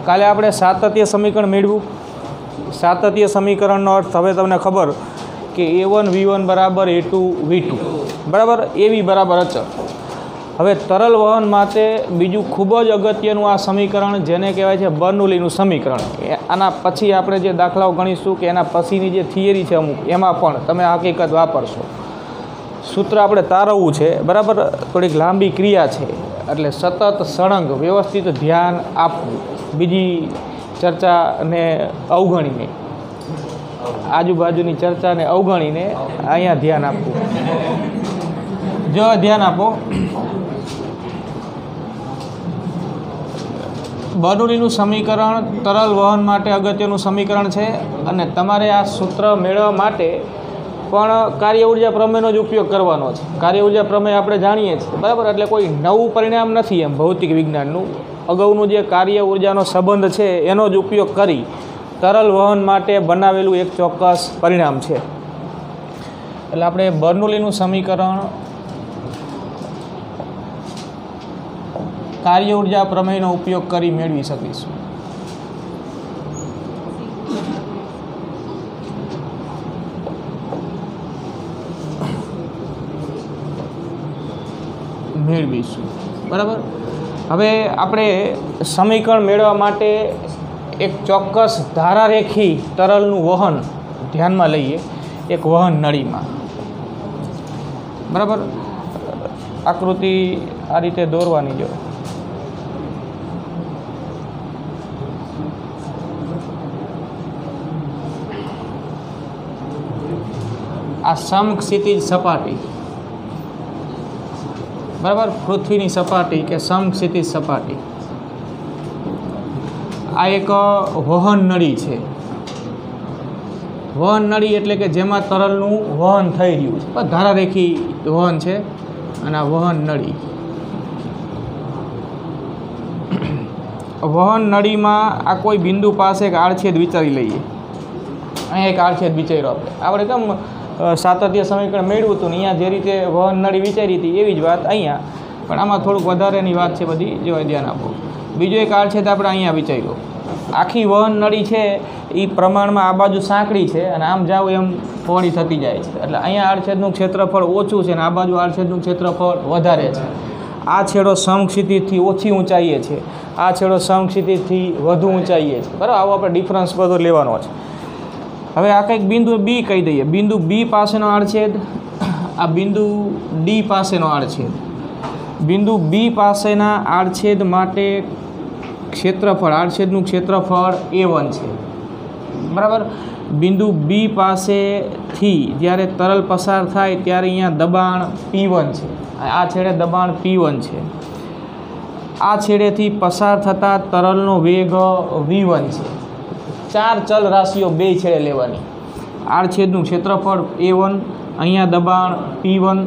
કાલે આપણે સાતત્ય સમીકરણ મેળવ્યું. સાતત્ય સમીકરણનો અર્થ હવે તમને ખબર કે A1 V1 બરાબર A2 V2 બરાબર, એવી બરાબર અચળ. હવે તરલ વહન માટે બીજું ખૂબ જ અગત્યનું આ સમીકરણ જેને કહેવાય છે બર્નોલીનું સમીકરણ. આના પછી આપણે જે દાખલાઓ ગણીશું કે એના પછીની જે થિયરી છે અમુક એમાં પણ તમે આ હકીકત વાપરશો. સૂત્ર આપણે તારવવું છે બરાબર, થોડીક લાંબી ક્રિયા છે એટલે સતત સળંગ વ્યવસ્થિત ધ્યાન આપવું, બીજી ચર્ચાને અવગણીને, આજુબાજુની ચર્ચાને અવગણીને અહીંયા ધ્યાન આપવું. જો ધ્યાન આપો, બર્નોલીનું સમીકરણ તરલ વહન માટે અગત્યનું સમીકરણ છે અને તમારે આ સૂત્ર મેળવવા માટે પણ કાર્ય ઉર્જા પ્રમેયનો જ ઉપયોગ કરવાનો છે. કાર્ય ઉર્જા પ્રમેય આપણે જાણીએ છીએ બરાબર, એટલે કોઈ નવું પરિણામ નથી એમ ભૌતિક વિજ્ઞાનનું. અગાઉનું જે કાર્ય ઉર્જાનો સંબંધ છે એનો જ ઉપયોગ કરી તરલ વહન માટે બનાવેલું એક ચોક્કસ પરિણામ છે. એટલે આપણે બર્નોલીનું સમીકરણ કાર્ય ઉર્જા પ્રમેયનો ઉપયોગ કરી મેળવી શકીશું. મેળવીશું બરાબર. હવે આપણે સમીકરણ મેળવવા માટે એક ચોક્કસ ધારારેખી તરલનું વહન ધ્યાનમાં લઈએ, એક વહન નળીમાં બરાબર. આકૃતિ આ રીતે દોરવાની. જો આ સમક્ષિતિજ સપાટી બરાબર, પૃથ્વીની સપાટી કે સમક્ષિતિજ સપાટી, આ એક વહન નળી છે. વહન નળી એટલે કે જેમાં તરલનું વહન થઈ રહ્યું છે, ધારારેખી વહન છે અને આ વહન નળી. વહન નળીમાં આ કોઈ બિંદુ પાસે એક આડછેદ વિચારી લઈએ. અહીંયા એક આડછેદ વિચાર્યો આપણે કેમ સાતત્ય સમીકરણ મેળવ્યું હતું ને અહીંયા જે રીતે વહન નળી વિચારી હતી એવી જ વાત અહીંયા, પણ આમાં થોડુંક વધારેની વાત છે બધી, જો ધ્યાન આપો. બીજો એક આડછેદ આપણે અહીંયા વિચાર્યો. આખી વહન નળી છે એ પ્રમાણમાં આ બાજુ સાંકડી છે અને આમ જાવ એમ પહોળી થતી જાય છે, એટલે અહીંયા આડછેદનું ક્ષેત્રફળ ઓછું છે અને આ બાજુ આડછેદનું ક્ષેત્રફળ વધારે છે. આ છેડો સમક્ષિતિજથી ઓછી ઊંચાઈએ છે, આ છેડો સમક્ષિતિજથી વધુ ઊંચાઈએ છે બરાબર. આવો આપણે ડિફરન્સ બધો લેવાનો છે. હવે આ કંઈક બિંદુ બી કહી દઈએ. બિંદુ બી પાસેનો આડછેદ, આ બિંદુ ડી પાસેનો આડછેદ. બિંદુ બી પાસેના આડછેદ માટે ક્ષેત્રફળ, આડછેદનું ક્ષેત્રફળ A1 છે બરાબર. બિંદુ બી પાસેથી જ્યારે તરલ પસાર થાય ત્યારે અહીંયા દબાણ P1 છે. આ છેડે દબાણ P1 છે. આ છેડેથી પસાર થતા તરલનો વેગ V1 છે. ચાર ચલ રાશિઓ બે છેડે લેવાની. આડછેદનું ક્ષેત્રફળ A1, અહીંયા દબાણ P1,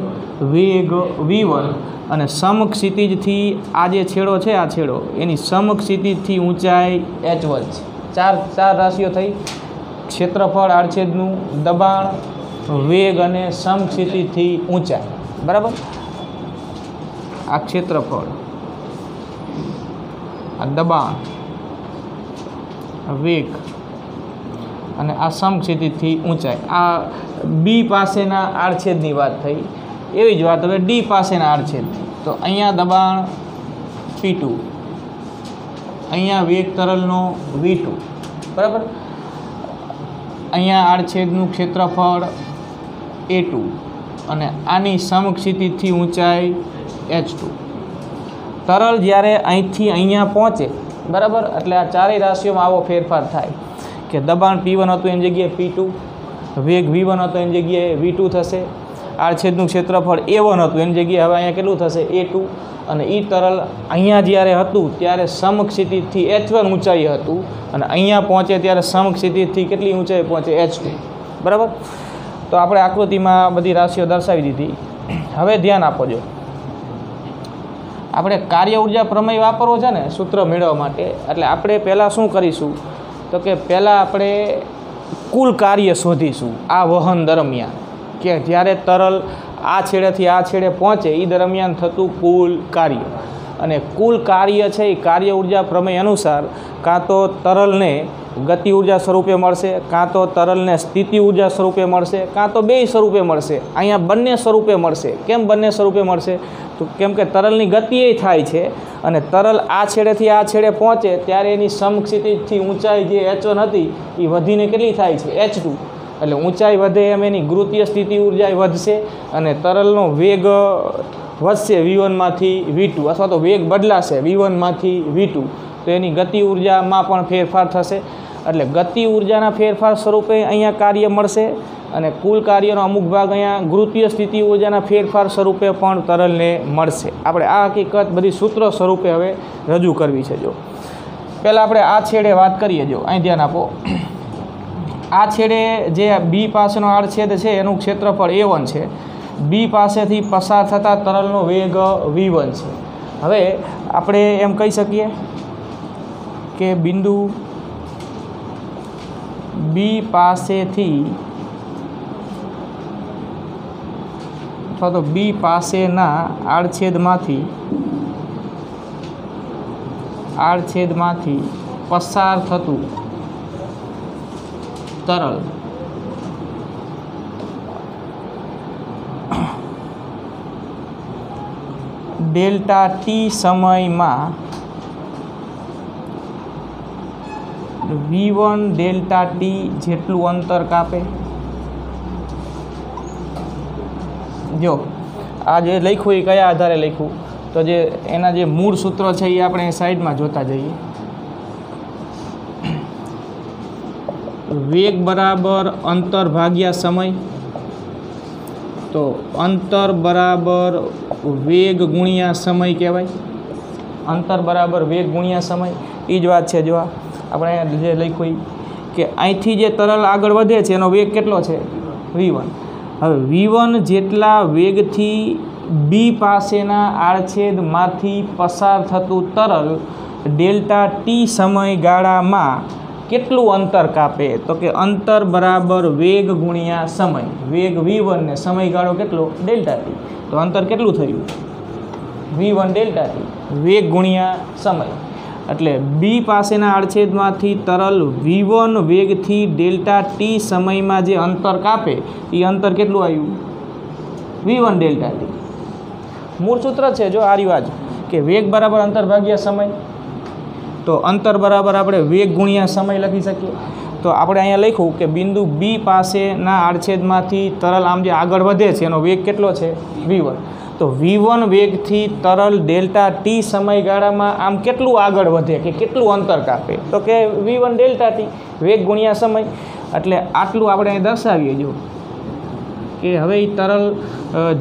વેગ V1 અને સમક્ષિતિજથી આ જે છેડો છે, આ છેડો એની સમક્ષિતિજથી ઊંચાઈ H1 છે. ચાર રાશિઓ થઈ. ક્ષેત્રફળ, આડછેદનું, દબાણ, વેગ અને સમક્ષિતિજથી ઊંચાઈ બરાબર. આ ક્ષેત્રફળ, આ દબાણ, વેગ અને આ સમક્ષિતિજથી ઊંચાઈ. આ બી પાસેના આડછેદની વાત થઈ. એવી જ વાત હવે ડી પાસેના આડછેદ. તો અહીંયા દબાણ P2, અહીંયા વેગ તરલનો V2 બરાબર. અહીંયા આડછેદનું ક્ષેત્રફળ A2 અને આની સમક્ષિતિજથી ઊંચાઈ H2. તરલ જ્યારે અહીંથી અહીંયા પહોંચે બરાબર, એટલે આ ચારેય રાશિઓમાં આવો ફેરફાર થાય કે દબાણ P1 હતું એની જગ્યાએ P2, વેગ V1 હતો એની જગ્યાએ V2 થશે, આડછેદનું ક્ષેત્રફળ A1 હતું એની જગ્યાએ હવે અહીંયા કેટલું થશે A2, અને એ તરલ અહીંયા જ્યારે હતું ત્યારે સમક્ષિતિજથી H1 ઊંચાઈ હતું અને અહીંયા પહોંચે ત્યારે સમક્ષિતિજથી કેટલી ઊંચાઈ પહોંચે H2 બરાબર. તો આપણે આકૃતિમાં બધી રાશિઓ દર્શાવી દીધી. હવે ધ્યાન આપો. જો આપણે કાર્ય ઉર્જા પ્રમેય વાપરવો છે ને સૂત્ર મેળવવા માટે, એટલે આપણે પહેલાં શું કરીશું તો કે પહેલાં આપણે કુલ કાર્ય શોધીશું આ વહન દરમિયાન, કે જ્યારે તરલ આ છેડેથી આ છેડે પહોંચે એ દરમિયાન થતું કુલ કાર્ય. અને કુલ કાર્ય છે એ કાર્ય ઉર્જા પ્રમેય અનુસાર કાં તો તરલને ગતિ ઉર્જા સ્વરૂપે મળશે, કાં તો તરલને સ્થિતિ ઉર્જા સ્વરૂપે મળશે, કાં તો બેય સ્વરૂપે મળશે. અહીંયા બંને સ્વરૂપે મળશે. કેમ બંને સ્વરૂપે મળશે? તો કેમ કે તરલની ગતિ એ થાય છે અને તરલ આ છેડેથી આ છેડે પહોંચે ત્યારે એની સમક્ષિતિજથી ઊંચાઈ જે h1 હતી એ વધીને કેટલી થાય છે? h2. એટલે ઊંચાઈ વધે એમ એની ગુરુત્વીય સ્થિતિ ઉર્જા વધશે અને તરલનો વેગ વધશે v1માંથી v2 અથવા તો વેગ બદલાશે v1માંથી v2, તો એની ગતિ ઉર્જામાં પણ ફેરફાર થશે. એટલે ગતિ ઉર્જાના ફેરફાર સ્વરૂપે અહીંયા કાર્ય મળશે અને કુલ કાર્યનો અમુક ભાગ અહીંયા ગુરુત્વીય સ્થિતિ ઉર્જાના ફેરફાર સ્વરૂપે પણ તરલને મળશે. આપણે આ હકીકત બધી સૂત્ર સ્વરૂપે હવે રજૂ કરવી છે. જો પહેલાં આપણે આ છેડે વાત કરીએ. જો અહીં ધ્યાન આપો. આ છેડે જે બી પાસેનો આડછેદ છે એનું ક્ષેત્રફળ a1 છે. બી પાસેથી પસાર થતા તરલનો વેગ v1 છે. હવે આપણે એમ કહી શકીએ કે બિંદુ બી પાસેથી અથવા તો બી પાસેના આડછેદમાંથી પસાર થતું તરલ ડેલ્ટા ટી સમયમાં v1 ડેલ્ટા ટી જેટલું અંતર કાપે. જો આ જે લખ્યું એ કયા આધારે લખ્યું? તો જે એના જે મૂળ સૂત્ર છે એ આપણે સાઈડમાં જોતા જઈએ. વેગ બરાબર અંતર ભાગ્યા સમય, તો અંતર બરાબર વેગ ગુણ્યા સમય કહેવાય. અંતર બરાબર વેગ ગુણ્યા સમય એ જ વાત છે. જો આપણે જે લખ્યું કે અહીંથી જે તરલ આગળ વધે છે એનો વેગ કેટલો છે? v1. હવે v1 જેટલા વેગથી બી પાસેના આડછેદમાંથી પસાર થતું તરલ ડેલ્ટા ટી સમયગાળામાં કેટલું અંતર કાપે? તો કે અંતર બરાબર વેગ ગુણ્યા સમય. વેગ v1 ને સમયગાળો કેટલો? Delta T. તો અંતર કેટલું થયું? v1 delta T. વેગ ગુણ્યા સમય. એટલે બી પાસેના આડછેદમાંથી તરલ v1 વેગથી ડેલ્ટા ટી સમયમાં જે અંતર કાપે એ અંતર કેટલું આવ્યું? v1 delta T. મૂળ સૂત્ર છે જો આ રિવાજ કે વેગ બરાબર અંતર ભાગ્યા સમય, તો અંતર બરાબર આપણે વેગ ગુણ્યા સમય લખી શકીએ. તો આપણે અહીંયા લખ્યું કે બિંદુ બી પાસેના આડછેદમાંથી તરલ આમ જે આગળ વધે છે એનો વેગ કેટલો છે? v1. તો v1 વેગથી તરલ ડેલ્ટા ટી સમયગાળામાં આમ કેટલું આગળ વધે કે કેટલું અંતર કાપે? તો કે v1 ડેલ્ટા ટી. વેગ ગુણ્યા સમય. એટલે આટલું આપણે અહીં દર્શાવીએ. જો કે હવે એ તરલ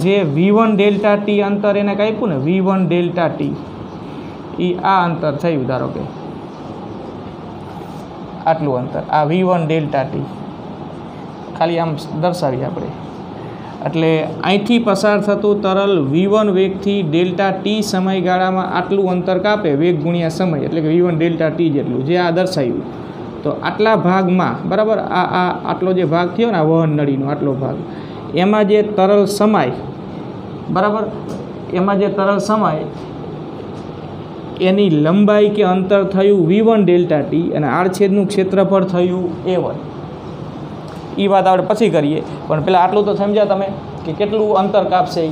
જે v1 ડેલ્ટા ટી અંતર એને કાપ્યું ને, v1 ડેલ્ટા ટી એ આ અંતર થયું. ધારો કે આટલું અંતર, આ v1 ડેલ્ટા ટી ખાલી આમ દર્શાવીએ આપણે. એટલે અહીંથી પસાર થતું તરલ v1 વેગથી ડેલ્ટા ટી સમયગાળામાં આટલું અંતર કાપે વેગ ગુણ્યા સમય, એટલે કે v1 ડેલ્ટા ટી જેટલું, જે આ દર્શાવ્યું. તો આટલા ભાગમાં બરાબર આટલો જે ભાગ થયો ને વહન નળીનો આટલો ભાગ, એમાં જે તરલ સમાય બરાબર, એમાં જે તરલ સમાય એની લંબાઈ કે અંતર થયું v1 ડેલ્ટા ટી અને આડછેદનું ક્ષેત્રફળ થયું a1. એ વાત આપણે પછી કરીએ, પણ પહેલાં આટલું તો સમજ્યા તમે કે કેટલું અંતર કાપશે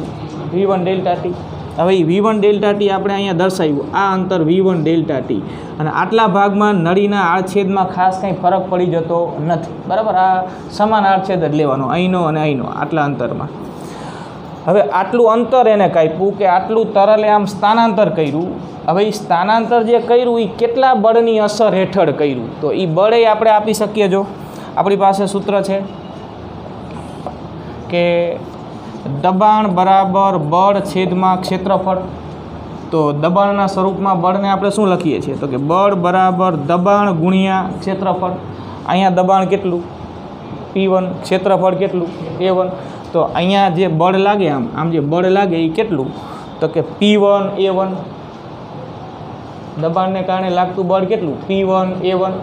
v1 ડેલ્ટા ટી. હવે એ v1 ડેલ્ટા ટી આપણે અહીંયા દર્શાવ્યું, આ અંતર v1 ડેલ્ટા ટી, અને આટલા ભાગમાં નળીના આડછેદમાં ખાસ કંઈ ફરક પડી જતો નથી બરાબર. આ સમાન આડછેદ જ લેવાનો, અહીંનો અને અહીંનો, આટલા અંતરમાં. હવે આટલું અંતર એને કાપ્યું કે આટલું તરલે આમ સ્થાનાંતર કર્યું. હવે એ સ્થાનાંતર જે કર્યું એ કેટલા બળની અસર હેઠળ કર્યું? તો એ બળે આપણે આપી શકીએ. જો આપણી પાસે સૂત્ર છે કે દબાણ બરાબર બળ છેદમાં ક્ષેત્રફળ. તો દબાણના સ્વરૂપમાં બળને આપણે શું લખીએ છીએ? તો કે બળ બરાબર દબાણ ગુણ્યા ક્ષેત્રફળ. અહીંયા દબાણ કેટલું? P1. ક્ષેત્રફળ કેટલું? A1. તો અહીંયા જે બળ લાગે આમ જે બળ લાગે એ કેટલું? તો કે P1 A1. દબાણને કારણે લાગતું બળ કેટલું? P1 A1.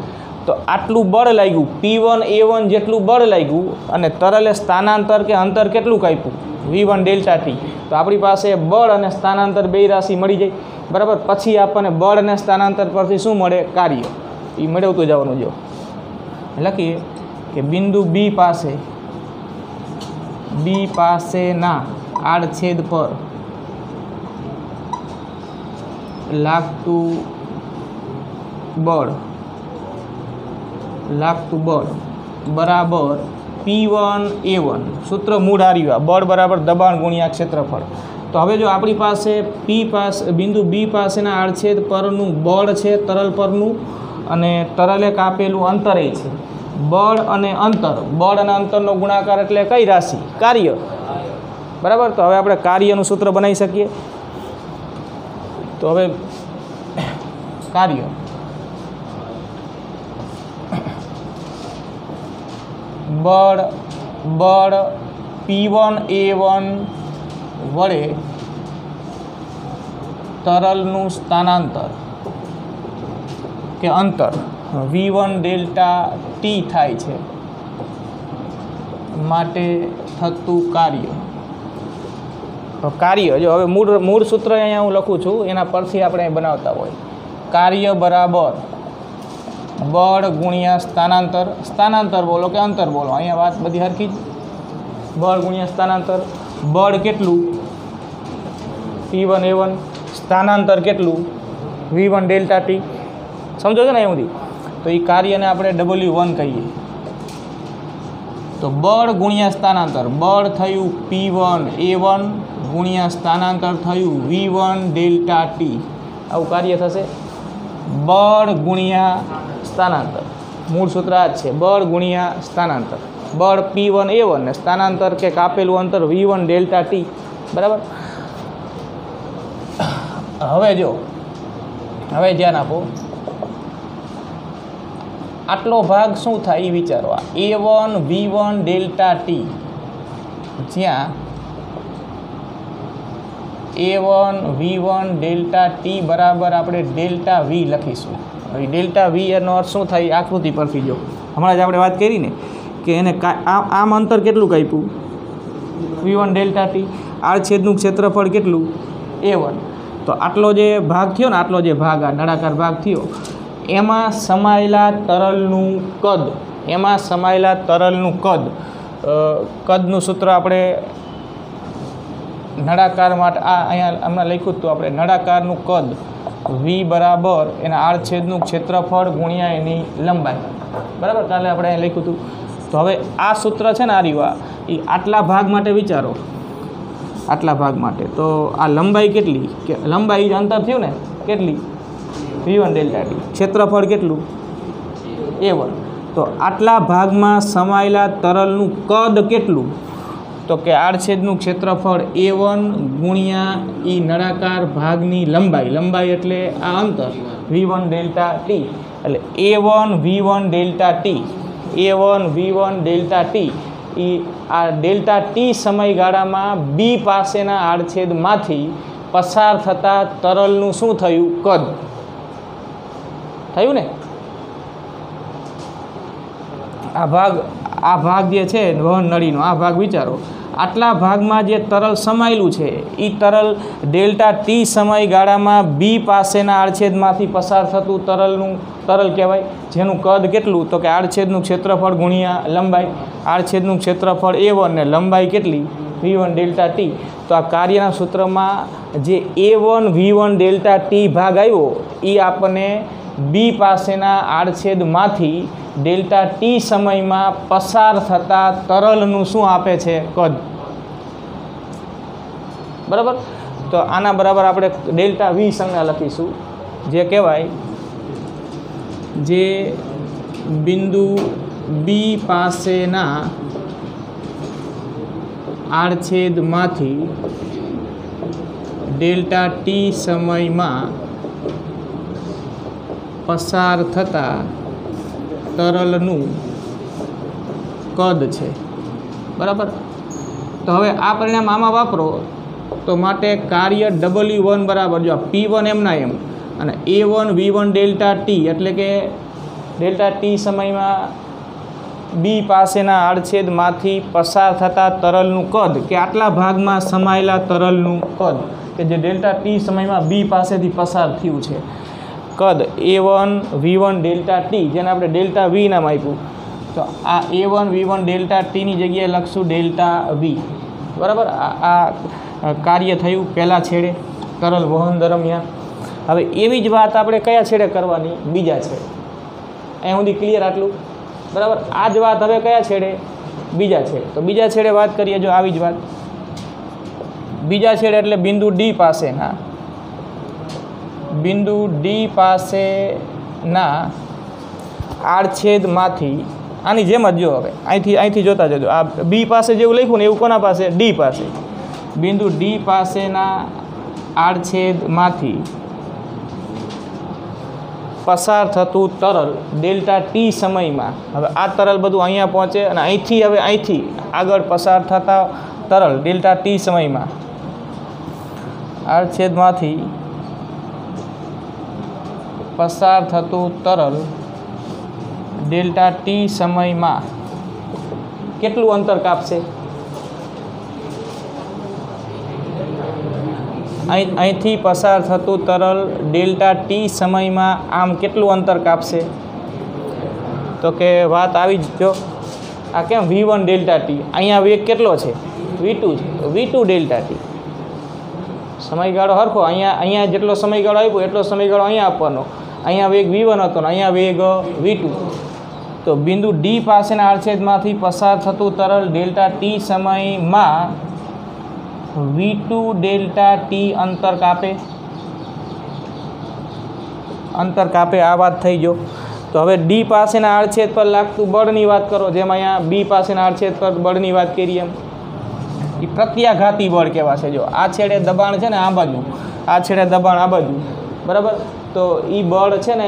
તો આટલું બળ લાગ્યું, P1 A1 જેટલું બળ લાગ્યું, અને તરલે સ્થાનાંતર કે અંતર કેટલું કાપ્યું? v1 delta T. તો આપણી પાસે બળ અને સ્થાનાંતર બે રાશિ મળી જાય. બરાબર. પછી આપણને બળ અને સ્થાનાંતર પરથી શું મળે? કાર્ય. એ મેળવતું જવાનું. જો લખીએ કે બિંદુ બી પાસેના આડછેદ પર લાગતું બળ બરાબર P1A1. સૂત્ર મૂળ આવ્યું. બળ બરાબર દબાણ ગુણ્યા ક્ષેત્રફળ. તો હવે જો આપણી પાસે બિંદુ બી પાસેના આડછેદ પરનું બળ છે, તરલ પરનું, અને તરલ એક આપેલું અંતર એ છે. બળ અને અંતરનો ગુણાકાર એટલે કઈ રાશિ? કાર્ય. બરાબર. તો હવે આપણે કાર્યનું સૂત્ર બનાવી શકીએ. તો હવે કાર્ય બળ P1A1 વડે તરલનું સ્થાનાંતર કે અંતર V1 ડેલ્ટા ટી થાય છે માટે થતું કાર્ય. જો હવે મૂળ સૂત્ર અહીંયા હું લખું છું, એના પરથી આપણે બનાવતા હોય. કાર્ય બરાબર બળ ગુણ્યા સ્થાનાંતર બોલો કે અંતર બોલો, અહીંયા વાત બધી હરખી જ. બળ ગુણ્યા સ્થાનાંતર. બળ કેટલું? P1A1. સ્થાનાંતર કેટલું? V1 delta T. સમજો છો ને અહીં સુધી? તો એ કાર્યને આપણે W1 કહીએ. તો બળ ગુણ્યા સ્થાનાંતર. બળ થયું P1A1 ગુણ્યા સ્થાનાંતર થયું V1 ડેલ્ટા ટી. આવું કાર્ય થશે. બળ ગુણ્યા સ્થાનાંતર. મૂળ સૂત્ર આ જ છે. બળ ગુણ્યા સ્થાનાંતર. બળ P1A1 ને સ્થાનાંતર કે કાપેલું અંતર V1 ડેલ્ટા ટી. બરાબર. હવે ધ્યાન આપો. આટલો ભાગ શું થાય એ વિચારો. A1 V1 ડેલ્ટા ટી, જ્યાં A1 V1 ડેલ્ટા ટી બરાબર આપણે ડેલ્ટા V લખીશું. હવે ડેલ્ટા V એનો અર્થ શું થાય? આકૃતિ પરથી જો હમણાં જ આપણે વાત કરી ને કે એને આમ અંતર કેટલું કાપ્યું? V1 delta T. આડછેદનું ક્ષેત્રફળ કેટલું? A1. તો આટલો જે ભાગ થયો ને, આટલો જે ભાગ આ નળાકાર ભાગ થયો, એમાં સમાયેલા તરલનું કદનું સૂત્ર આપણે નળાકાર માટે અહીંયા હમણાં લખ્યું હતું આપણે. નળાકારનું કદ V બરાબર એના આડછેદનું ક્ષેત્રફળ ગુણ્યા એની લંબાઈ. બરાબર. કાલે આપણે અહીં લખ્યું હતું. તો હવે આ સૂત્ર છે ને, આ રહ્યું, એ આટલા ભાગ માટે વિચારો. આટલા ભાગ માટે તો આ લંબાઈ કેટલી? કે લંબાઈ અંતર થયું ને, કેટલી? V1 delta T. ક્ષેત્રફળ કેટલું? A1. તો આટલા ભાગમાં સમાયેલા તરલનું કદ કેટલું? તો કે આડછેદનું ક્ષેત્રફળ A1 ગુણ્યા એ નળાકાર ભાગની લંબાઈ એટલે આ અંતર V1 ડેલ્ટા ટી. એટલે A1 V1 ડેલ્ટા ટી એ આ ડેલ્ટા ટી સમયગાળામાં બી પાસેના આડછેદમાંથી પસાર થતા તરલનું શું થયું? કદ થયું ને. આ ભાગ જે છે વહન નળીનો, આ ભાગ વિચારો. આટલા ભાગમાં જે તરલ સમાયેલું છે એ તરલ ડેલ્ટા ટી સમયગાળામાં બી પાસેના આડછેદમાંથી પસાર થતું તરલ કહેવાય, જેનું કદ કેટલું? તો કે આડછેદનું ક્ષેત્રફળ ગુણ્યા લંબાઈ. આડછેદનું ક્ષેત્રફળ A1 ને લંબાઈ કેટલી? V1 delta T. તો આ કાર્યના સૂત્રમાં જે A1 V1 ડેલ્ટા ટી ભાગ આવ્યો એ આપણને બી પાસેના આડછેદમાંથી ડેલ્ટા ટી સમયમાં પસાર થતા તરલનું શું આપે છે? કદ. બરાબર. તો આના બરાબર આપણે ડેલ્ટા V સંજ્ઞા લખીશું, જે કહેવાય જે બિંદુ બી પાસેના આડછેદમાંથી ડેલ્ટા ટી સમયમાં પસાર થતા તરલનું કદ છે. બરાબર. તો હવે આ પરિણામ આમાં વાપરો તો માટે કાર્ય W1 બરાબર, જો P1 એમના એમ અને A1 V1 ડેલ્ટા ટી, એટલે કે ડેલ્ટા ટી સમયમાં બી પાસેના આડછેદમાંથી પસાર થતા તરલનું કદ, કે આટલા ભાગમાં સમાયેલા તરલનું કદ, કે જે ડેલ્ટા ટી સમયમાં બી પાસેથી પસાર થયું છે કદ A1 V1 ડેલ્ટા ટી, જેને આપણે ડેલ્ટા વી નામ આપ્યું, તો આ A1 V1 ડેલ્ટા ટીની જગ્યાએ લખશું ડેલ્ટા વી, બરાબર. આ કાર્ય થયું પહેલા છેડે તરલ વહન દરમિયાન. હવે એવી જ વાત આપણે કયા છેડે કરવાની? બીજા છેડે. અહીંયા સુધી ક્લિયર આટલું, બરાબર. આ જ વાત હવે કયા છેડે? બીજા છેડે. તો બીજા છેડે વાત કરીએ, જો આવી જ વાત. બીજા છેડે એટલે બિંદુ ડી પાસેના, બિંદુ ડી પાસેના આડછેદમાંથી, આની જેમ જ જો હવે અહીંથી જોતા જજો, આ બી પાસે જેવું લખ્યું ને એવું કોના પાસે? ડી પાસે. બિંદુ ડી પાસેના આડછેદમાંથી પસાર થતું તરલ ડેલ્ટા ટી સમયમાં, હવે આ તરલ બધું અહીંયા પહોંચે અને અહીંથી આગળ પસાર થતા તરલ ડેલ્ટા ટી સમયમાં આડછેદમાંથી પસાર થતું તરલ ડેલ્ટા ટી સમયમાં કેટલું અંતર કાપશે? અહીંથી પસાર થતું તરલ ડેલ્ટા ટી સમયમાં આમ કેટલું અંતર કાપશે? તો કે વાત આવી જ જો, આ કેમ V1 ડેલ્ટા ટી, અહીંયા વેગ કેટલો છે? V2 છે, તો V2 ડેલ્ટા ટી. સમયગાળો સરખો, અહીંયા જેટલો સમયગાળો આપ્યો એટલો સમયગાળો અહીંયા આપવાનો. અહીંયા વેગ V1 હતો ને અહીંયા વેગ V2. તો બિંદુ ડી પાસેના આડછેદમાંથી પસાર થતું તરલ ડેલ્ટા ટી સમયમાં V2 ડેલ્ટા ટી અંતર કાપે. આ વાત થઈ જો. તો હવે ડી પાસેના આડછેદ પર લાગતું બળની વાત કરો, જેમ અહીંયા બી પાસેના આડછેદ પર બળની વાત કરી એમ. એ પ્રત્યાઘાતી બળ કહેવાશે. જો આ છેડે દબાણ છે ને આ બાજુ, આ છેડે દબાણ આ બાજુ, બરાબર. તો એ બળ છે ને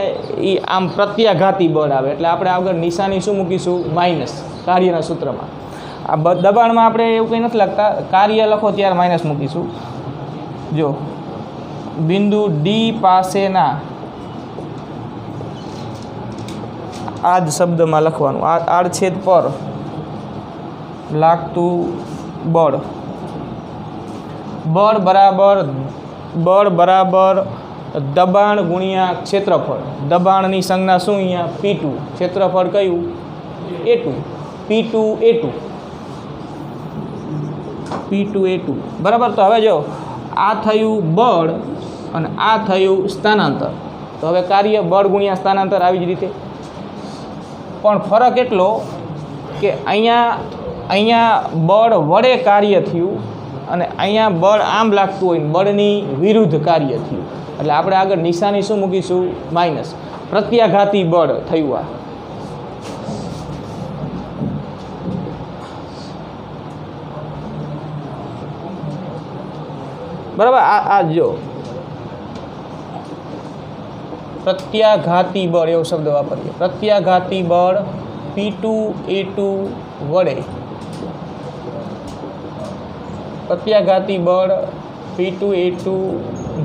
એ આમ પ્રત્યાઘાતી બળ આવે, એટલે આપણે આગળ નિશાની શું મૂકીશું? માઇનસ, કાર્યના સૂત્રમાં. આ દબાણમાં આપણે એવું કંઈ નથી લખતા, કાર્ય લખો ત્યારે માઇનસ મૂકીશું. જો બિંદુ ડી પાસેના, આ જ શબ્દમાં લખવાનું, આ આડછેદ પર લાગતું બળ બરાબર દબાણ ગુણ્યા ક્ષેત્રફળ. દબાણની સંજ્ઞા શું અહીંયા? P2. ક્ષેત્રફળ કયું? A2. P2A2, બરાબર. તો હવે જો આ થયું બળ અને આ થયું સ્થાનાંતર. તો હવે કાર્ય બળ ગુણ્યા સ્થાનાંતર આવી જ રીતે. પણ ફરક એટલો કે અહીંયા બળ વડે કાર્ય થયું અને અહીંયા બળ આમ લાગતું હોય, બળની વિરુદ્ધ કાર્ય થયું. એટલે આપણે આગળ નિશાની શું મૂકીશું? માઇનસ. પ્રત્યાઘાતી બળ થયું આ. બરાબર. આ જો પ્રત્યાઘાતી બળ એવો શબ્દ વાપરીએ. પ્રત્યાઘાતી બળ P2A2 વડે, પ્રત્યાઘાતી બળ P2A2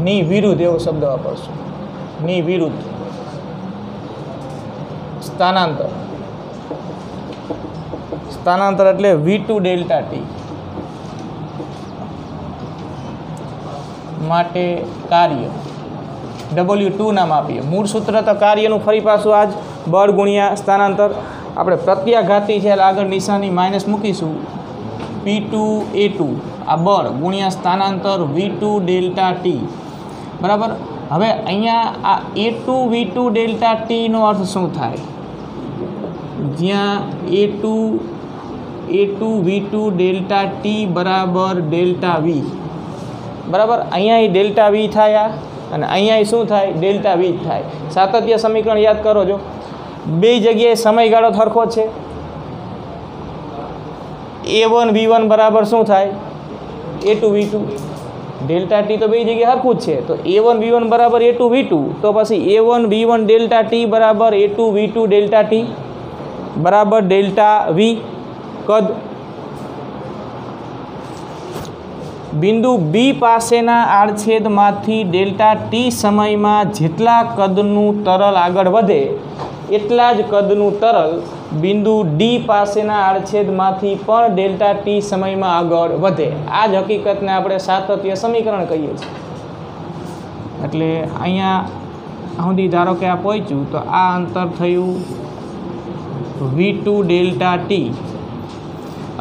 ની વિરુદ્ધ એવો શબ્દ વાપરશું. ની વિરુદ્ધ સ્થાનાંતર એટલે V2 ડેલ્ટા ટી માટે કાર્ય W2 નામ આપીએ. મૂળ સૂત્ર તો કાર્યનું ફરી પાછું આજ બળ ગુણ્યા સ્થાનાંતર. આપણે પ્રત્યાઘાતી છે એટલે આગળ નિશાની માઇનસ મૂકીશું. P2A2 આ બળ ગુણ્યા સ્થાનાંતર V2 ડેલ્ટા ટી, બરાબર. હવે અહીંયા આ A2 V2 ડેલ્ટા ટીનો અર્થ શું થાય? જ્યાં A2 V2 ડેલ્ટા ટી બરાબર ડેલ્ટા વી, બરાબર. અહીંયા ડેલ્ટા વી થાય અને અહીંયા શું થાય? ડેલ્ટા વી થાય. સાતત્ય સમીકરણ યાદ કરો છો, બે જગ્યાએ સમયગાળો સરખો છે. A1 V1 બરાબર શું થાય? A2 V2. ડેલ્ટા ટી તો બે જગ્યાએ સરખું જ છે, તો A1 V1 બરાબર A2 V2. તો પછી A1 V1 ડેલ્ટા ટી બરાબર A2 V2 ડેલ્ટા ટી બરાબર ડેલ્ટા વી. કદ બિંદુ બી પાસેના આડછેદમાંથી ડેલ્ટા ટી સમયમાં જેટલા કદનું તરલ આગળ વધે એટલા જ કદનું તરલ બિંદુ ડી પાસેના આડછેદમાંથી પણ ડેલ્ટા ટી સમયમાં આગળ વધે. આ જ હકીકતને આપણે સાતત્ય સમીકરણ કહીએ છીએ. એટલે અહીંયા સુધી ધારો કે આ પહોંચ્યું તો આ અંતર થયું V2 ડેલ્ટા ટી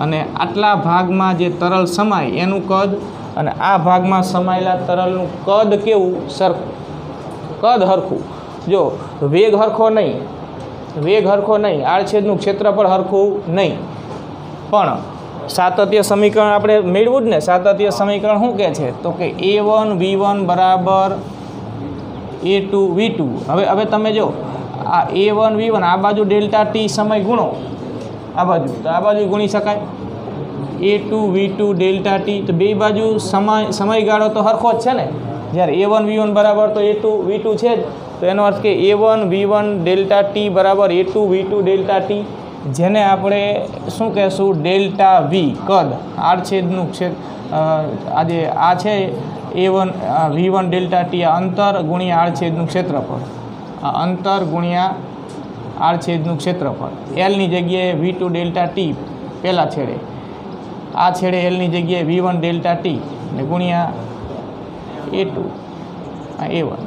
અને આટલા ભાગમાં જે તરલ સમાય એનું કદ અને આ ભાગમાં સમાયેલા તરલનું કદ કેવું? સરખું. કદ હરખું. જો વેગ હરખો નહીં, આડછેદનું ક્ષેત્રફળ હરખું નહીં, પણ સાતત્ય સમીકરણ આપણે મેળવું જ ને. સાતત્ય સમીકરણ શું કહે છે? તો કે A1 V1 બરાબર A2 V2. હવે તમે જો આ A1 V1 આ બાજુ ડેલ્ટા ટી સમય ગુણો આ બાજુ, તો આ બાજુ ગુણી શકાય A2 V2 ડેલ્ટા ટી. તો બે બાજુ સમયગાળો તો હરખો જ છે ને. જ્યારે A1 V1 બરાબર તો A2 V2 છે જ, તો એનો અર્થ કે A1 V1 ડેલ્ટા ટી બરાબર A2 V2 ડેલ્ટા ટી, જેને આપણે શું કહેશું? ડેલ્ટા વી કદ, આડછેદનું આજે આ છે A1 V1 ડેલ્ટા ટી, આ અંતર ગુણ્યા આડછેદનું ક્ષેત્રફળ, આ અંતર ગુણ્યા આડછેદનું ક્ષેત્રફળ. એલની જગ્યાએ V2 ડેલ્ટા ટી પહેલાં છેડે, આ છેડે એલની જગ્યાએ V1 ડેલ્ટા ટી ને ગુણ્યા A2 આ A1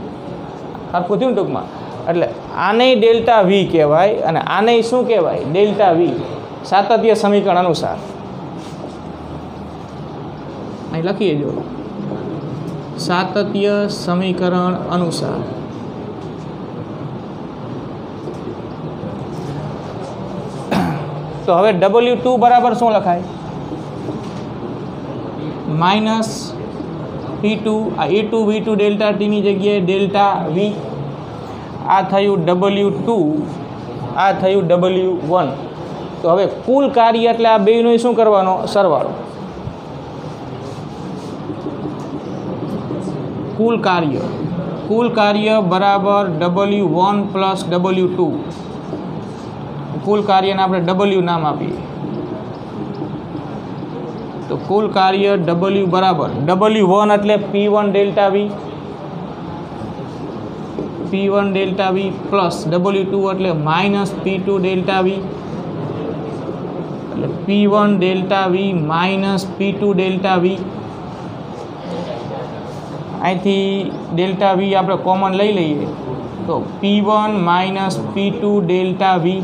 સરખું થયું ટૂંકમાં. એટલે આને ડેલ્ટા વી કહેવાય અને આને શું કહેવાય? Delta V. સાતત્ય સમીકરણ અનુસાર અહીં લખીએ જો, સાતત્ય સમીકરણ અનુસાર તો હવે W2 બરાબર શું લખાય? માઇનસ P2 આ A2 V2 ડેલ્ટા ટીની જગ્યાએ ડેલ્ટા વી. આ થયું W2, આ થયું W1. તો હવે કુલ કાર્ય એટલે આ બેયનો શું કરવાનો? સરવાળો. કુલ કાર્ય બરાબર W1 પ્લસ W2. કુલ કાર્યને આપણે W નામ આપીએ. તો કુલ કાર્ય W બરાબર W1 એટલે P1 delta V, P1 delta V plus W2 એટલે માઇનસ P2 ડેલ્ટા વી, એટલે P1 delta V minus P2 delta V. અહીંથી ડેલ્ટા વી આપણે કોમન લઈ લઈએ તો P1 માઇનસ P2 ડેલ્ટા વી.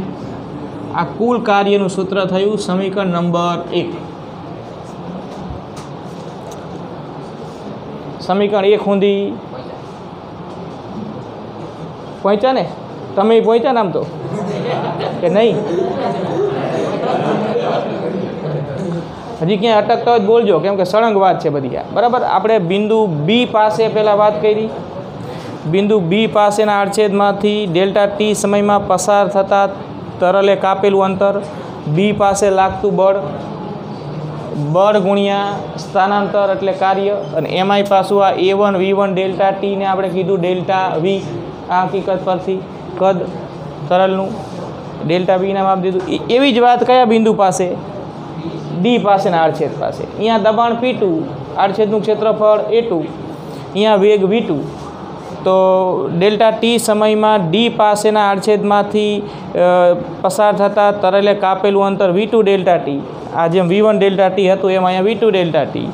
આ કુલ કાર્યનું સૂત્ર થયું સમીકરણ નંબર 1. સમીકરણ 1 સુધી પહોંચ્યા ને? તમે પહોંચ્યા ને આમ તો કે નહીં? હજી ક્યાંય અટકતા હોય બોલજો, કેમ કે સળંગ વાત છે બધી આ. બરાબર. આપણે બિંદુ બી પાસે પહેલાં વાત કરી. બિંદુ બી પાસેના આડછેદમાંથી ડેલ્ટા ટી સમયમાં પસાર થતા તરલે કાપેલું અંતર, બી પાસે લાગતું બળ ગુણ્યા સ્થાનાંતર એટલે કાર્ય, અને એમાંય પાછું આ A1 V1 ડેલ્ટા ટીને આપણે કીધું ડેલ્ટા વી. આ હકીકત પરથી કદ તરલનું ડેલ્ટા વી નામ આપી દીધું. એવી જ વાત કયા બિંદુ પાસે? ડી પાસેના આડછેદ પાસે. અહીંયા દબાણ P2, આડછેદનું ક્ષેત્રફળ A2, અહીંયા વેગ V2. તો ડેલ્ટા ટી સમયમાં ડી પાસેના આડછેદમાંથી પસાર થતાં તરલે કાપેલું અંતર V2 ડેલ્ટા ટી. આ જેમ V1 ડેલ્ટા ટી હતું એમ અહીંયા V2 ડેલ્ટા ટી.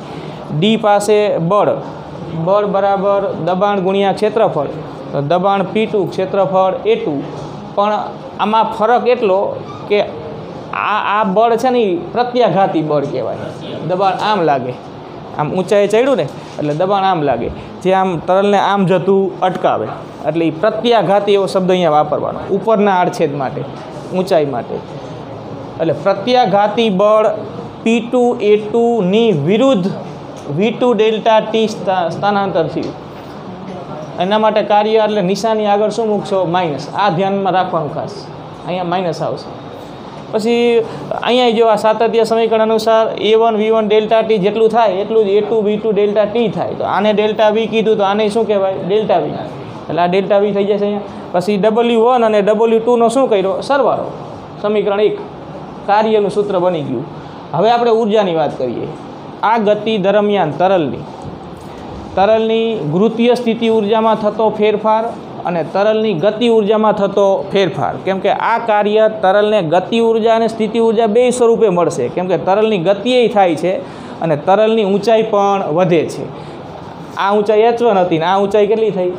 ડી પાસે બળ બરાબર દબાણ ગુણ્યા ક્ષેત્રફળ. તો દબાણ P2 ક્ષેત્રફળ A2. પણ આમાં ફરક એટલો કે આ બળ છે ને એ પ્રત્યાઘાતી બળ કહેવાય. દબાણ આમ લાગે, આમ ઊંચાઈ ચડ્યું ને એટલે દબાણ આમ લાગે, જે આમ તરલને આમ જતું અટકાવે. એટલે એ પ્રત્યાઘાતી એવો શબ્દ અહીંયા વાપરવાનો ઉપરના આડછેદ માટે, ઊંચાઈ માટે. એટલે પ્રત્યાઘાતી બળ P2 A2ની વિરુદ્ધ V2 ડેલ્ટા ટી સ્થાનાંતર થયું. એના માટે કાર્ય એટલે નિશાની આગળ શું મૂકશો? માઇનસ. આ ધ્યાનમાં રાખવાનું ખાસ, અહીંયા માઇનસ આવશે. પછી અહીંયા જો આ સાતત્ય સમીકરણ અનુસાર A1 V1 ડેલ્ટા ટી જેટલું થાય એટલું જ A2 V2 ડેલ્ટા ટી થાય. તો આને ડેલ્ટા વી કીધું, તો આને શું કહેવાય? Delta V. એટલે આ ડેલ્ટા વી થઈ જશે અહીંયા. પછી W1 અને W2નો શું કર્યો? સરવાળો. સમીકરણ 1. કાર્યનું સૂત્ર બની ગયું. હવે આપણે ઉર્જાની વાત કરીએ. આ ગતિ દરમિયાન તરલની ગુરુત્વીય સ્થિતિ ઉર્જામાં થતો ફેરફાર અને તરલની ગતિ ઉર્જામાં થતો ફેરફાર. કેમ કે આ કાર્ય તરલને ગતિ ઉર્જા અને સ્થિતિ ઉર્જા બે સ્વરૂપે મળશે. કેમ કે તરલની ગતિ થાય છે અને તરલની ઊંચાઈ પણ વધે છે. આ ઊંચાઈ h1 હતી ને આ ઊંચાઈ કેટલી થઈ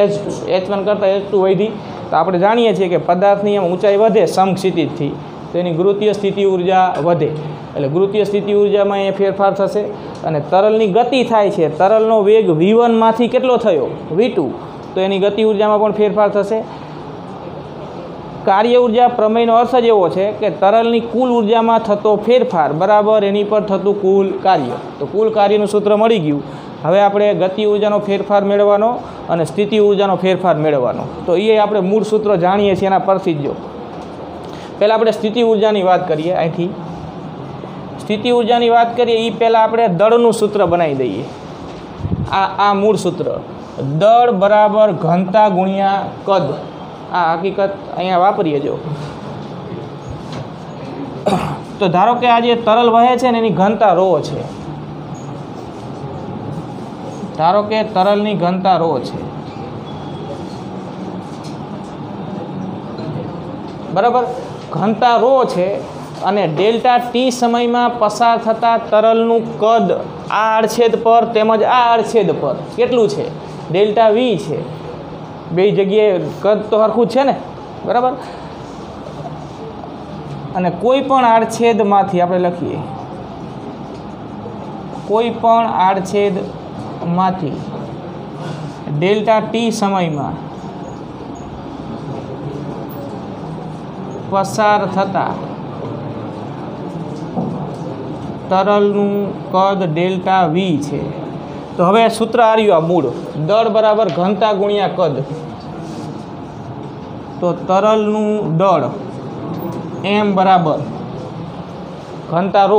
h2. h1 કરતાં h2 વધી. તો આપણે જાણીએ છીએ કે પદાર્થની એમ ઊંચાઈ વધે સમક્ષિતિજથી તો એની ગુરુત્વીય સ્થિતિ ઉર્જા વધે. એટલે ગુરુત્વીય સ્થિતિ ઉર્જામાં એ ફેરફાર થશે. અને તરલની ગતિ થાય છે, તરલનો વેગ v1 માંથી કેટલો થયો v2, તો એની ગતિ ઉર્જામાં પણ ફેરફાર થશે. કાર્ય ઉર્જા પ્રમેયનો અર્થ જ એવો છે કે તરલની કુલ ઉર્જામાં થતો ફેરફાર બરાબર એની પર થતું કુલ કાર્ય. તો કુલ કાર્યનું સૂત્ર મળી ગયું. હવે આપણે ગતિ ઉર્જાનો ફેરફાર મેળવવાનો અને સ્થિતિ ઉર્જાનો ફેરફાર મેળવવાનો. તો એ આપણે મૂળ સૂત્ર જાણીએ છીએ એના પરથી જ. જો પહેલાં આપણે સ્થિતિ ઉર્જાની વાત કરીએ. અહીંથી સ્થિતિ ઉર્જાની વાત કરીએ એ પહેલાં આપણે દળનું સૂત્ર બનાવી દઈએ. આ મૂળ સૂત્ર દળ બરાબર ઘનતા ગુણ્યા કદ. આ હકીકત અહીંયા વાપરીએ. જો તો ધારો કે આ જે તરલ વહે છે ને એની ઘનતા ρ છે. ધારો કે તરલની ઘનતા ρ છે, બરાબર. ઘનતા ρ છે અને ડેલ્ટા ટી સમયમાં પસાર થતા તરલનું કદ આ આડછેદ પર તેમજ આ આડછેદ પર કેટલું છે ડેલ્ટા વી છે. બે જગ્યાએ કદ તો સરખું જ છે ને, બરાબર. અને કોઈ પણ આડછેદમાંથી આપણે લખીએ, કોઈ પણ આડછેદમાંથી ડેલ્ટા ટી સમયમાં પસાર થતા તરલનું કદ ડેલ્ટા વી છે. તો હવે સૂત્ર આવ્યું આ મૂળ દળ બરાબર ઘનતા ગુણ્યા કદ. તો તરલનું દળ એમ બરાબર ઘનતા ρ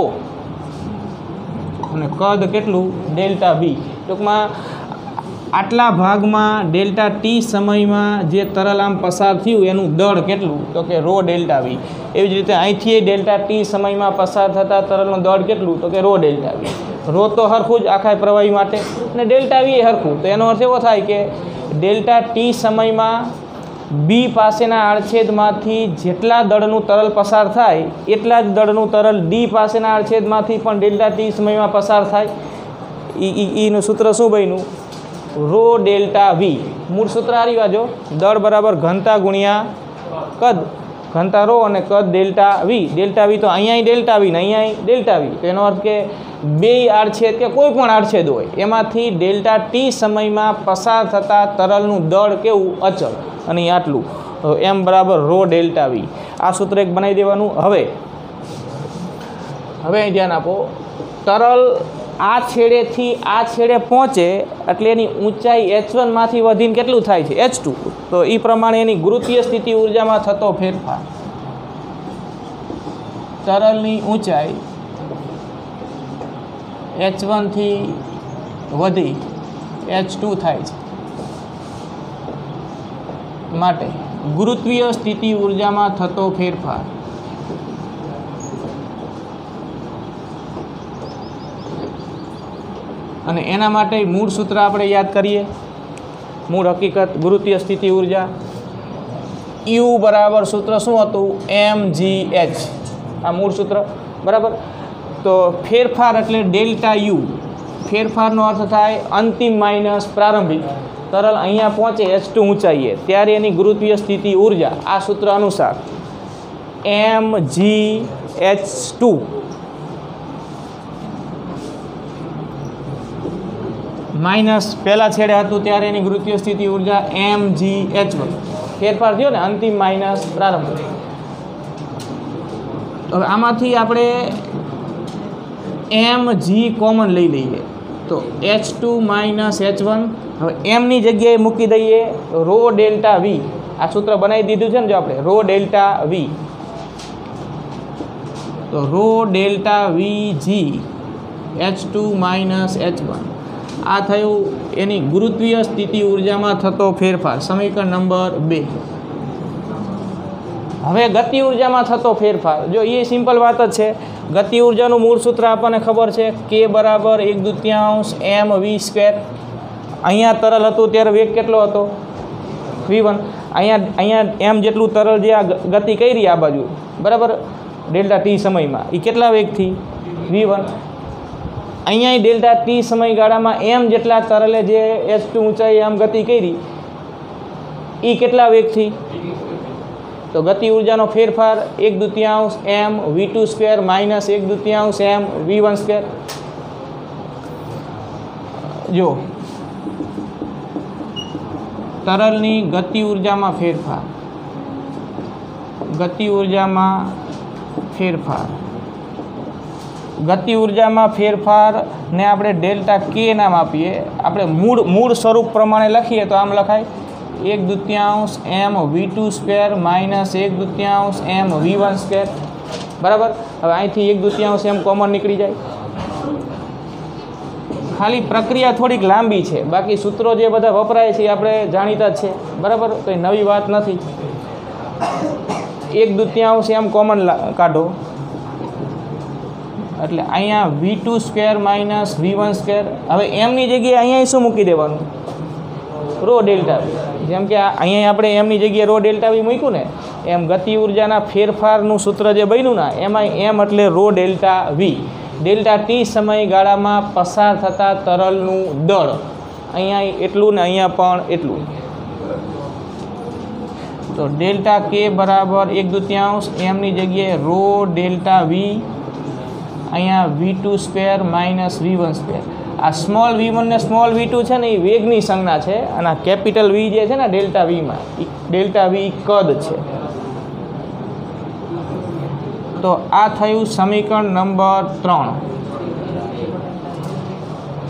અને કદ કેટલું ડેલ્ટા વી. ટૂંકમાં આટલા ભાગમાં ડેલ્ટા ટી સમયમાં જે તરલ આમ પસાર થયું એનું દળ કેટલું, તો કે ρ ડેલ્ટા વી. એવી જ રીતે અહીંથી ડેલ્ટા ટી સમયમાં પસાર થતા તરલનું દળ કેટલું, તો કે ρ ડેલ્ટા વી. ρ તો સરખું જ આખા પ્રવાહી માટે અને ડેલ્ટા વી એ સરખું. તો એનો અર્થ એવો થાય કે ડેલ્ટા ટી સમયમાં બી પાસેના આડછેદમાંથી જેટલા દળનું તરલ પસાર થાય એટલા જ દળનું તરલ ડી પાસેના આડછેદમાંથી પણ ડેલ્ટા ટી સમયમાં પસાર થાય. ઈનું સૂત્ર શું બન્યું, ρ ડેલ્ટા વી. મૂળ સૂત્ર આ રહ્યું. જો દળ બરાબર ઘનતા ગુણ્યા કદ, ઘનતા ρ અને કદ ડેલ્ટા વી. ડેલ્ટા વી તો અહીંયા ડેલ્ટા વી ને અહીંયા ડેલ્ટા વી. તો એનો અર્થ કે બે આડછેદ કે કોઈ પણ આડછેદ હોય એમાંથી ડેલ્ટા ટી સમયમાં પસાર થતા તરલનું દળ કેવું અચળ. અને આટલું એમ બરાબર ρ ડેલ્ટા વી. આ સૂત્ર એક બનાવી દેવાનું. હવે અહીં ધ્યાન આપો, તરલ આ છેડેથી આ છેડે પહોંચે એટલે એની ઊંચાઈ h1 માંથી વધીને કેટલું થાય છે h2. તો એ પ્રમાણે એની ગુરુત્વીય સ્થિતિ ઉર્જામાં થતો ફેરફાર, તરલની ઊંચાઈ h1 થી વધી h2 થાય છે. માટે ગુરુત્વીય સ્થિતિ ઉર્જામાં થતો ફેરફાર અને એના માટે મૂળ સૂત્ર આપણે યાદ કરીએ. મૂળ હકીકત ગુરુત્વીય સ્થિતિ ઉર્જા યુ બરાબર સૂત્ર શું હતું mgh. આ મૂળ સૂત્ર, બરાબર. તો ફેરફાર એટલે ડેલ્ટા યુ. ફેરફારનો અર્થ થાય અંતિમ માઇનસ પ્રારંભિક. તરલ અહીંયા પહોંચે h2 ઊંચાઈએ ત્યારે એની ગુરુત્વીય સ્થિતિ ઉર્જા આ સૂત્ર અનુસાર mgh2 માઇનસ પહેલાં છેડે હતું ત્યારે એની ગુરુત્વીય સ્થિતિ ઉર્જા mgh1. ફેરફાર થયો ને અંતિમ માઇનસ પ્રારંભ. હવે આમાંથી આપણે mg કોમન લઈ લઈએ તો h2 માઇનસ h1. હવે એમની જગ્યાએ મૂકી દઈએ ρ ડેલ્ટા વી. આ સૂત્ર બનાવી દીધું છે ને જો આપણે ρ ડેલ્ટા વી. તો ρ ડેલ્ટા વી જી h2 માઇનસ h1. આ થયું એની ગુરુત્વીય સ્થિતિ ઉર્જામાં થતો ફેરફાર, સમીકરણ નંબર 2. હવે ગતિ ઉર્જામાં થતો ફેરફાર, જો એ સિમ્પલ વાત જ છે. ગતિ ઉર્જાનું મૂળ સૂત્ર આપણને ખબર છે k બરાબર 1/2 mv². અહીંયા તરલ હતું ત્યારે વેગ કેટલો હતો V1 અહીંયા એમ જેટલું તરલ જે આ ગતિ કરી આ બાજુ બરાબર ડેલ્ટા ટી સમયમાં એ કેટલા વેગથી V1 અહીંયા ડેલ્ટા ટી સમયગાળામાં એમ જેટલા તરલે જે H2 ઊંચાઈ આમ ગતિ કરી એ કેટલા વેગથી તો ગતિ ઉર્જાનો ફેરફાર 1/2 m V2 square minus 1/2 m V1 square જો તરલની ગતિ ઉર્જામાં ફેરફાર ગતિ ઉર્જામાં ફેરફારને આપણે ડેલ્ટા કે નામ આપીએ આપણે મૂળ સ્વરૂપ પ્રમાણે લખીએ તો આમ લખાય 1/2 m V2 square minus 1/2 m V1 square બરાબર હવે અહીંથી 1/2 m કોમન નીકળી જાય ખાલી પ્રક્રિયા થોડીક લાંબી છે બાકી સૂત્રો જે બધા વપરાય છે એ આપણે જાણીતા જ છે બરાબર કંઈ નવી વાત નથી 1/2 m કોમન કાઢો એટલે અહીંયા V2 square minus V1 square હવે એમની જગ્યાએ અહીંયા શું મૂકી દેવાનું રો ડેલ્ટા વી જેમ કે અહીંયા આપણે એમની જગ્યાએ રો ડેલ્ટા વી મૂક્યું ને એમ ગતિ ઉર્જાના ફેરફારનું સૂત્ર જે બન્યું ને એમાં એમ એટલે rho delta V delta T સમયગાળામાં પસાર થતા તરલનું દળ અહીંયા એટલું ને અહીંયા પણ એટલું તો ડેલ્ટા કે બરાબર 1/2 એમની જગ્યાએ રો ડેલ્ટા વી અહીંયા V2 square minus V1 square આ સ્મોલ V1 ને સ્મોલ V2 છે ને એ વેગની સંજ્ઞા છે અને આ કેપિટલ V જે છે ને ડેલ્ટા Vમાં ડેલ્ટા V કદ છે તો આ થયું સમીકરણ નંબર 3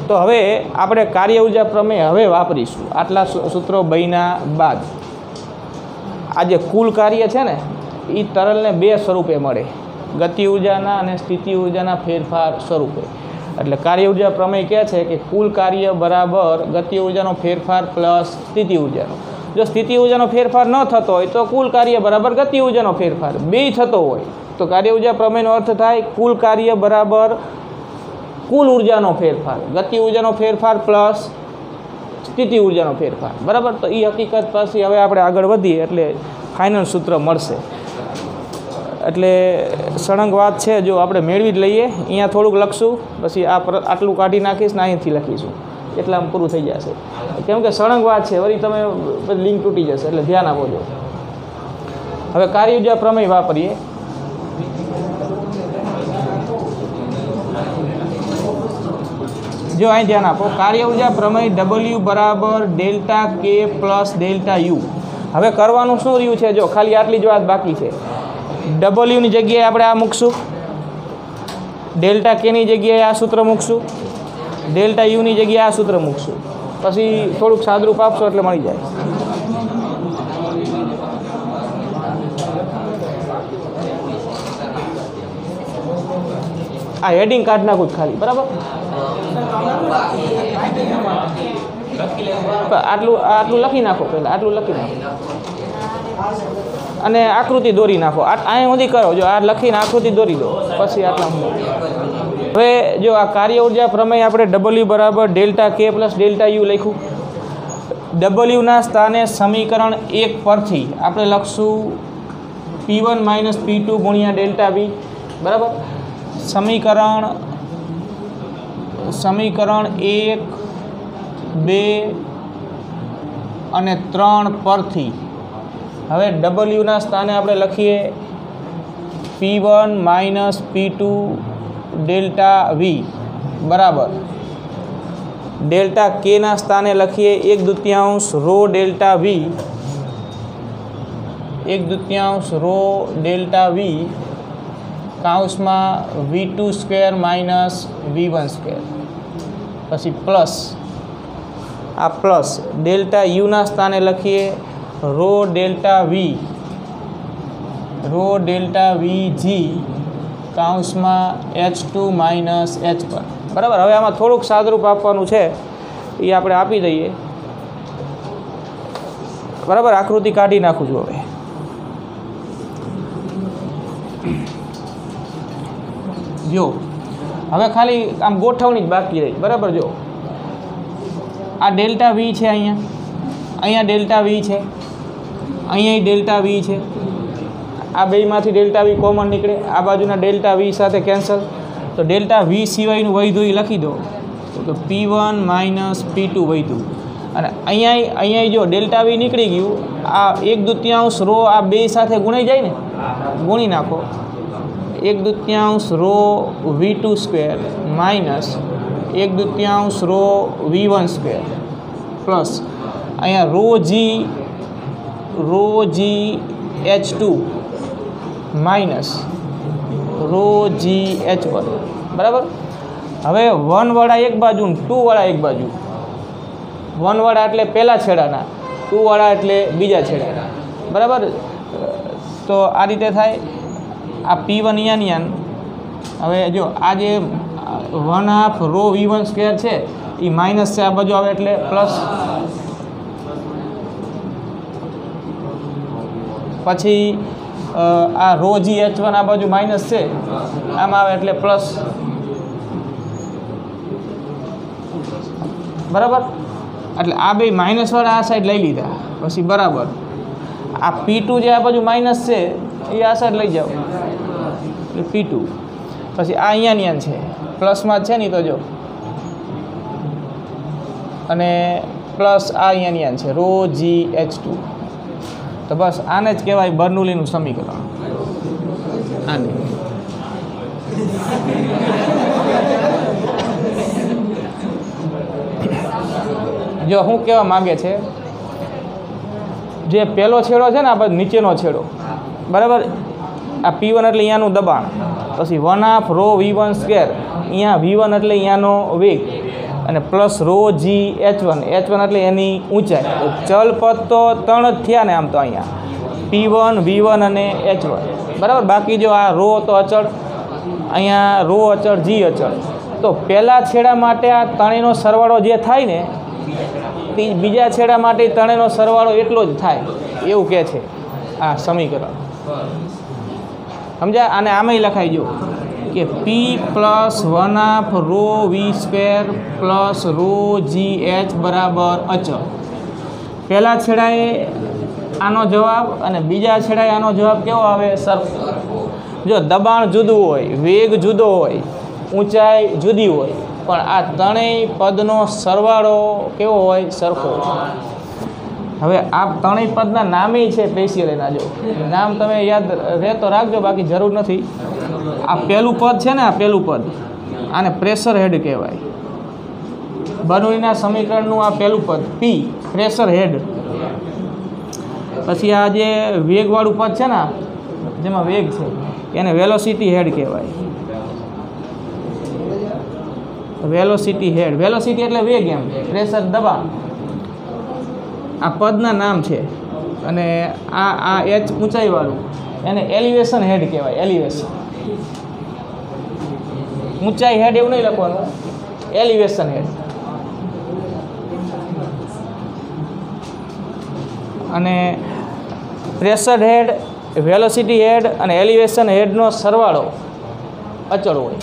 તો હવે આપણે કાર્ય ઉર્જા પ્રમેય હવે વાપરીશું આટલા સૂત્રો બન્યા બાદ આ જે કુલ કાર્ય છે ને એ તરલને બે સ્વરૂપે મળે ગતિ ઉર્જાના અને સ્થિતિ ઉર્જાના ફેરફાર સ્વરૂપે એટલે કાર્ય ઉર્જા પ્રમેય કહે છે કે કુલ કાર્ય બરાબર ગતિ ઉર્જાનો ફેરફાર પ્લસ સ્થિતિ ઉર્જાનો જો સ્થિતિ ઉર્જાનો ફેરફાર ન થતો હોય તો કુલ કાર્ય બરાબર ગતિ ઉર્જાનો ફેરફાર બેય થતો હોય તો કાર્ય ઉર્જા પ્રમેયનો અર્થ થાય કુલ કાર્ય બરાબર કુલ ઉર્જાનો ફેરફાર ગતિ ઉર્જાનો ફેરફાર પ્લસ સ્થિતિ ઉર્જાનો ફેરફાર બરાબર તો એ હકીકત પછી હવે આપણે આગળ વધીએ એટલે ફાઇનલ સૂત્ર મળશે એટલે સળંગ વાત છે જો આપણે મેળવી જ લઈએ અહીંયા થોડુંક લખશું પછી આટલું કાઢી નાખીશ ને અહીંથી લખીશું એટલામાં પૂરું થઈ જશે કેમ કે સળંગ વાત છે વળી તમે લિંક તૂટી જશે એટલે ધ્યાન આપો જો હવે કાર્ય ઉર્જા પ્રમેય વાપરીએ જો અહીં ધ્યાન આપો કાર્ય ઉર્જા પ્રમેય W બરાબર ડેલ્ટા કે પ્લસ ડેલ્ટા યુ હવે કરવાનું શું રહ્યું છે જો ખાલી આટલી જ વાત બાકી છે W ની જગ્યાએ આપણે આ મૂકશું ડેલ્ટા કેની જગ્યાએ આ સૂત્ર મૂકશું ડેલ્ટા યુની જગ્યાએ આ સૂત્ર મૂકશું પછી થોડુંક સાદરૂપ આપશો એટલે મળી જાય આ હેડિંગ કાઢ નાખું ખાલી બરાબર આટલું લખી નાખો પહેલાં આટલું લખી નાખો અને આકૃતિ દોરી નાખો અહીંયા સુધી કરો જો આ લખીને આકૃતિ દોરી દો પછી આટલા હવે જો આ કાર્ય ઉર્જા પ્રમેય આપણે W બરાબર ડેલ્ટા કે પ્લસ ડેલ્ટા યુ લખ્યું Wના સ્થાને સમીકરણ 1 પરથી આપણે લખશું P1 માઇનસ P2 ગુણ્યા ડેલ્ટા વી બરાબર સમીકરણ 1 2 અને 3 પરથી હવે Wના સ્થાને આપણે લખીએ P1 માઇનસ P2 ડેલ્ટા વી બરાબર ડેલ્ટા કેના સ્થાને લખીએ 1/2 rho delta v 1/2 rho delta v કાઉન્સમાં V2 square minus V1 square પછી પ્લસ આ પ્લસ ડેલ્ટા યુના સ્થાને લખીએ રો ડેલ્ટા વી જી કાઉન્સમાં H2 માઇનસ H1 બરાબર હવે આમાં થોડુંક સાદરૂપ આપવાનું છે એ આપણે આપી દઈએ બરાબર આકૃતિ કાઢી નાખું છું હવે જો હવે ખાલી આમ ગોઠવણી જ બાકી રહી બરાબર જો આ ડેલ્ટા વી છે અહીંયા ડેલ્ટા વી છે અહીંયા ડેલ્ટા વી છે, આ બેમાંથી ડેલ્ટા વી કોમન નીકળે, આ બાજુના ડેલ્ટા વી સાથે કેન્સલ, તો ડેલ્ટા વી સિવાયનું વધ્યું એ લખી દો તો P1 માઇનસ P2 વધ્યું. અને અહીંયા જો ડેલ્ટા વી નીકળી ગયું, આ 1/2 રો આ બે સાથે ગુણાઈ જાય ને, ગુણી નાખો 1/2 rho V2 square minus 1/2 rho V1 square plus અહીંયા rho G H2 minus rho G H1 બરાબર. હવે 1 વાળા એક બાજુ ને 2 વાળા એક બાજુ. 1 વાળા એટલે પહેલા છેડાના, 2 વાળા એટલે બીજા છેડાના બરાબર. તો આ રીતે થાય. આ P1 અહીંયા. હવે જો આ જે 1/2 રો V1 સ્ક્વેર છે એ માઇનસ છે, આ બાજુ આવે એટલે પ્લસ. પછી આ રો જી H1 આ બાજુ માઇનસ છે, આમાં આવે એટલે પ્લસ બરાબર. એટલે આ બે માઇનસવાળા આ સાઈડ લઈ લીધા પછી બરાબર. આ P2 જે આ બાજુ માઇનસ છે એ આ સાઈડ લઈ જાઓ એટલે P2. પછી આ અહીંયા છે પ્લસમાં છે નહીં તો જો, અને પ્લસ આ અહીંયા છે રો જી H2. તો બસ આને જ કહેવાય બર્નોલીનું સમીકરણ. આને જો શું કહેવા માગે છે, જે પહેલો છેડો છે ને આ બધો નીચેનો છેડો બરાબર, આ P1 એટલે અહીંયાનું દબાણ, પછી 1/2 રો V1 સ્ક્વેર, અહીંયા V1 એટલે અહીંયાનો વેગ, અને પ્લસ રો જી H1 એટલે એની ઊંચાઈ. ચલ પદ તો 3 જ થયા ને આમ તો અહીંયા P1 V1 અને H1 બરાબર. બાકી જો આ રો તો અચળ, અહીંયા રો અચળ જી અચળ. તો પહેલા છેડા માટે આ ત્રણેયનો સરવાળો જે થાય ને તે બીજા છેડા માટે ત્રણેયનો સરવાળો એટલો જ થાય એવું કહે છે આ સમીકરણ. સમજ્યા? આને આમાંય લખાઈ જો કે P plus 1/2 rho v square plus rho g h બરાબર અચળ. પહેલા છેડાએ આનો જવાબ અને બીજા છેડાએ આનો જવાબ કેવો આવે? સરખો. જો દબાણ જુદું હોય, વેગ જુદો હોય, ઊંચાઈ જુદી હોય, પણ આ ત્રણેય પદનો સરવાળો કેવો હોય? સરખો. હવે આ ત્રણેય પદના નામે છે સ્પેશિયલ એના. જો નામ તમે યાદ રહે તો રાખજો, બાકી જરૂર નથી. આ પહેલું પદ છે ને, આ પહેલું પદ આને પ્રેશર હેડ કહેવાય. બર્નોલીના સમીકરણનું આ પહેલું પદ P પ્રેશર હેડ. પછી આ જે વેગવાળું પદ છે ને, જેમાં વેગ છે, એને વેલોસિટી હેડ કહેવાય. વેલોસિટી હેડ, વેલોસિટી એટલે વેગ, એમ પ્રેશર દબાણ. આ પદના નામ છે. અને આ H ઊંચાઈવાળું એને એલિવેશન હેડ કહેવાય. એલિવેશન, ઊંચાઈ હેડ એવું નહીં લખવાનું, એલિવેશન હેડ. અને પ્રેશર હેડ, વેલોસિટી હેડ અને એલિવેશન હેડનો સરવાળો અચળ હોય.